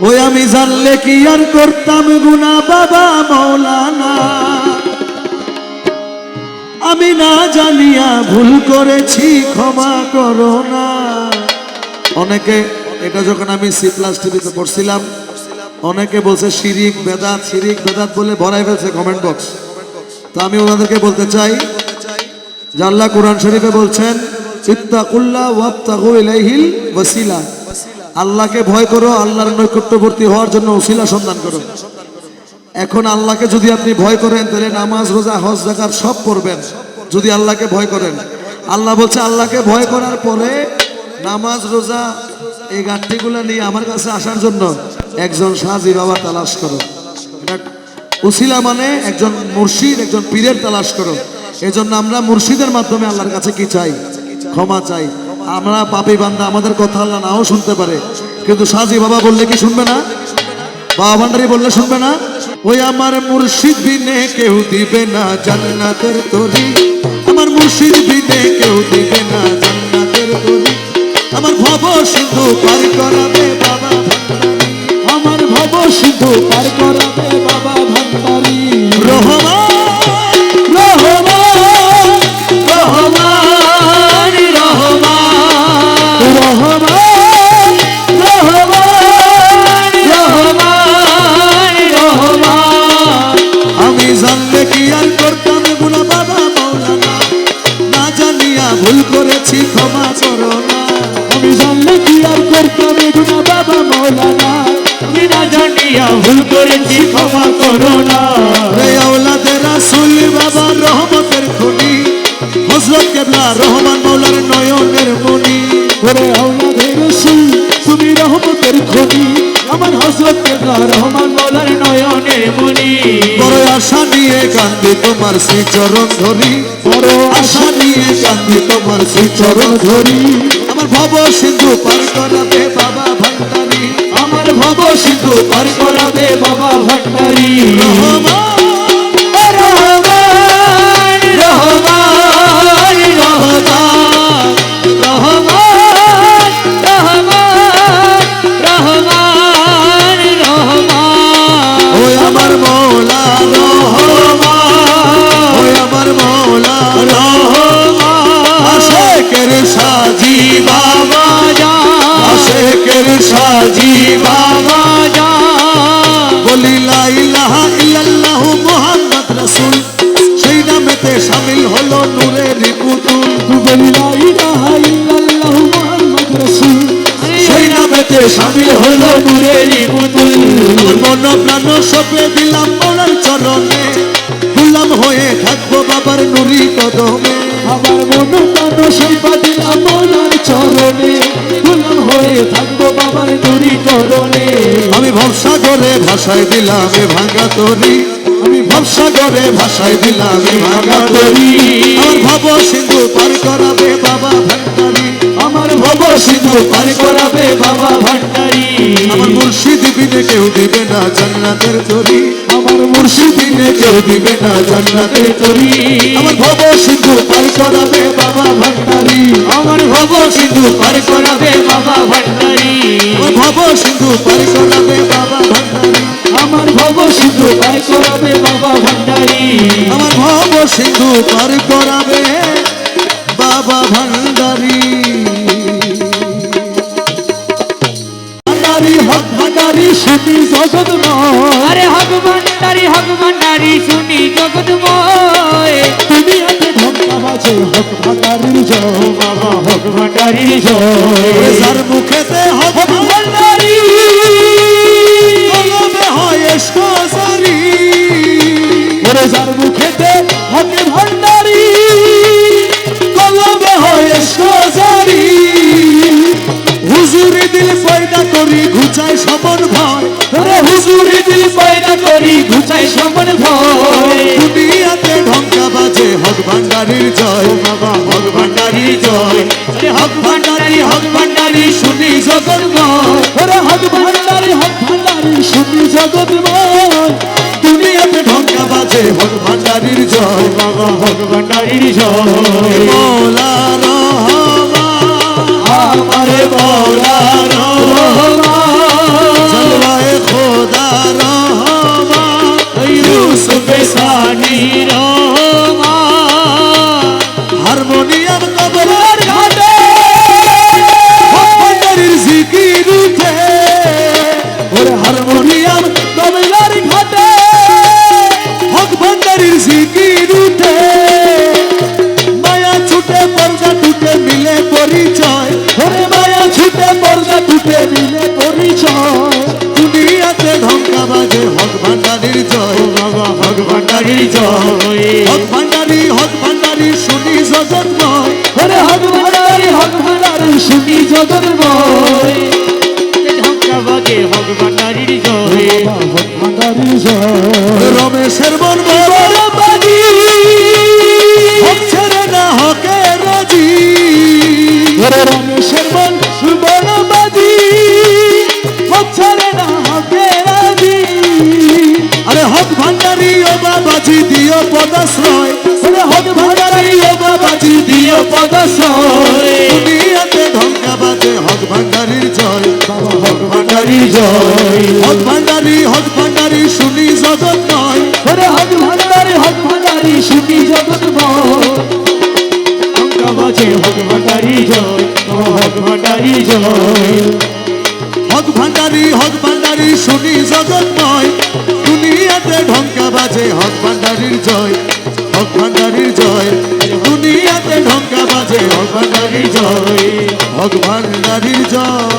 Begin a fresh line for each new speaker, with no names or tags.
ওই আমি জানলে কি আর করতাম গুনাহ বাবা মাওলানা, আমি না জানিয়া ভুল করেছি ক্ষমা করো না। অনেকে এটা যখন আমি C+TV তে পড়ছিলাম, অনেকে বলছে শিরিক বেদাত বলে ভরাই ফেলছে কমেন্ট বক্স। তো আমি ওনাদেরকে বলতে চাই যে আল্লাহ কোরআন শরীফে বলছেন ইত্তাকুল্লাহ ওয়াবতাগু ইলাইহিল ওয়াসিলা, আল্লাহকে ভয় করো, আল্লাহর নৈকট্যবর্তী হওয়ার জন্য ওসিলা সন্ধান করো। এখন আল্লাহকে যদি আপনি ভয় করেন তাহলে নামাজ রোজা হজ যাকাত সব করবেন যদি আল্লাহকে ভয় করেন। আল্লাহ বলছে আল্লাহকে ভয় করার পরে নামাজ রোজা এই ঘাটতিগুলো নিয়ে আমার কাছে আসার জন্য একজন সাজি বাবা তালাশ করো। উসিলা মানে একজন মুর্শিদ, একজন পীরের তালাশ করো। এজন্য আমরা মুর্শিদের মাধ্যমে আল্লাহর কাছে কি চাই? ক্ষমা চাই। আমরা পাপী বান্দা, আমাদের কথা আল্লাহ নাও শুনতে পারে, কিন্তু সাজি বাবা বললে কি শুনবে না? বাবা ভান্ডারী বললে শুনবে না? ওই আমার মুর্শিদ বিনে কেউ দিবে না জান্নাতের তরি, আমার মুর্শিদ বিনে কেউ দিবে না জান্নাতের তরি, আমার ভব সিন্ধু পার করাবে বাবা ভান্ডারী, আমার ভব সিন্ধু পার করাবে বাবা ভান্ডারী। রহমান রহমান রহমান রহমান রহমান রহমান রহমান, আমি জানলে কি আর করতাম গুনাহ বাবা মাওলানা, না জানিয়া ভুল করেছি ক্ষমা করো না। আমি জানলে কি আর করতাম গুনাহ বাবা মাওলানা, আমি না জানিয়া ভুল করেছি ক্ষমা করো না। রে আওলাদে রাসূল বাবা রহমতের খনি, হযরত কেবলা রহমান মাওলার নয়নের মনি। ওরে আওলাদে রাসূল তুমি রহমতের খনি, আমার হযরত কেবলা রহমান মাওলার নয়নের মনি। বড় আশা নিয়ে কান্দি তোমার শ্রী চরণ ধরি, বড় আশা নিয়ে কান্দি তোমার শ্রী চরণ ধরি, আমার ভব সিন্ধু পার করাবে বাবা ভান্ডারী, আমার ভব সিন্ধু পার করাবে বাবা ভান্ডারী। রহমান রহমান রহমান রহমান রহমান রহমান রহমান, ওই আমার মওলা রহমান, ওই আমার মওলা রহমান, আশিকের সাজি বাবা জান, আশিকের সাজি বাবা জান, বলি লা ইলাহা ইল্লাল্লাহু মুহাম্মদ রাসূল, সেই নামেতে শামিল হলো নূরের পুতুল। বলি লা ইলাহা ইল্লাল্লাহু মুহাম্মদ রাসূল, সেই নামেতে শামিল হলো নূরের পুতুল। মন প্রাণ সঁপে দিলাম মনের চরণে, গোলাম হয়ে থাকবো বাবার নুরি কদমে, আমার মন প্রাণ সঁপে দিলাম মনের চরণে, গোলাম হয়ে থাকবো বাবার নুরি কদমে। আমি ভবসাগরে ভাসায় দিলাম এ ভাঙা তরি, আমি ভবসাগরে ভাসায় দিলাম এ ভাঙা তরি, আমার ভব সিন্ধু পার করাবে বাবা ভান্ডারী, আমার ভব সিন্ধু পার করাবে বাবা ভান্ডারী। আমার মুর্শিদ বিনে কেউ দিবে না জান্নাতের তরি, আমার মুর্শিদ বিনে কেউ দিবে না জান্নাতের তরি, আমার ভব সিন্ধু পার করাবে বাবা ভান্ডারী, আমার ভব সিন্ধু পার করাবে বাবা ভান্ডারী, আমার ভব সিন্ধু পার করাবে বাবা ভান্ডারী, আমার ভব সিন্ধু পার করাবে বাবা ভান্ডারী, আমার ভব সিন্ধু পার করাবে বাবা ভান্ডারী। হক ভান্ডারী শুনি জগৎময়, আরে হক ভান্ডারী শুনি জগৎময়, তুমি হাতে ঢোকা বাজে হক ভান্ডারীর জয় বাবা, হক ভান্ডারীর জয়। যার মুখেতে হক ভান্ডারী কলমে হয় সজারি, ওরে যার মুখেতে হক ভান্ডারী কলমে হয় সজারি, হুজুরি দিল পয়দা করি ঘুচাই সমন ভয়, ওরে হুজুরি দিল পয়দা করি ঘুচাই সমন ভয়, দুনিয়াতে ঢঙ্কা বাজে হক ভান্ডারীর জয় বাবা, হক ভান্ডারীর জয়। হক ভান্ডারী শুনি জগৎময়, ওরে হক ভান্ডারী শুনি জগৎময়, দুনিয়াতে ঢঙ্কা বাজে হক ভান্ডারীর জয় বাবা, হক ভান্ডারীর জয়। মওলা রহমান, আমারে মওলা রহমান, রহমান
ইউসুফ সানি রহমান
হারমোনিয়াম তবলার ঘাটে হক ভান্ডারীর জিকির উঠে ওরে হারমোনিয়াম তবলার ঘাটে হক ভান্ডারীর জিকির উঠে মায়া ছুটে পর্দা টুটে মিলে পরিচয় ওরে মায়া ছুটে পর্দা টুটে মিলে পরিচয় দুনিয়াতে ঢঙ্কা বাজে হক ভান্ডারীর জয়
বাবা হক ভান্ডারীর জয়
হক ভান্ডারী শুনি জগৎময়
ওরে হক ভান্ডারী শুনি জগৎময় ঢাকা বাজে হক ভান্ডারীর জয়
হক ভান্ডারীর জয় রমেশের মন বড় বাজি হক ছেড়ে না হকে রাজি ওরে রমেশের মন বড় বাজি হক ছেড়ে না হকে রাজি আরে হক ভান্ডারী ও বাবাজি দিও পদাশ্রয় ওরে হক ভান্ডারী ও বাবাজি দিও পদাশ্রয় দুনিয়াতে ঢঙ্কা বাজে হক ভান্ডারীর জয় বাবা হক ভান্ডারীর জয় হক ভান্ডারী শুনি জগৎময় ওরে হক ভান্ডারী শুনি জগৎময়
ঢাকা বাজে হক ভান্ডারীর জয় হক ভান্ডারীর জয়
হক ভান্ডারী শুনি জগৎময় দুনিয়াতে ঢঙ্কা বাজে হক ভান্ডারীর জয় হক ভান্ডারীর জয় দুনিয়াতে ঢঙ্কা বাজে হক ভান্ডারীর জয় হক ভান্ডারীর জয়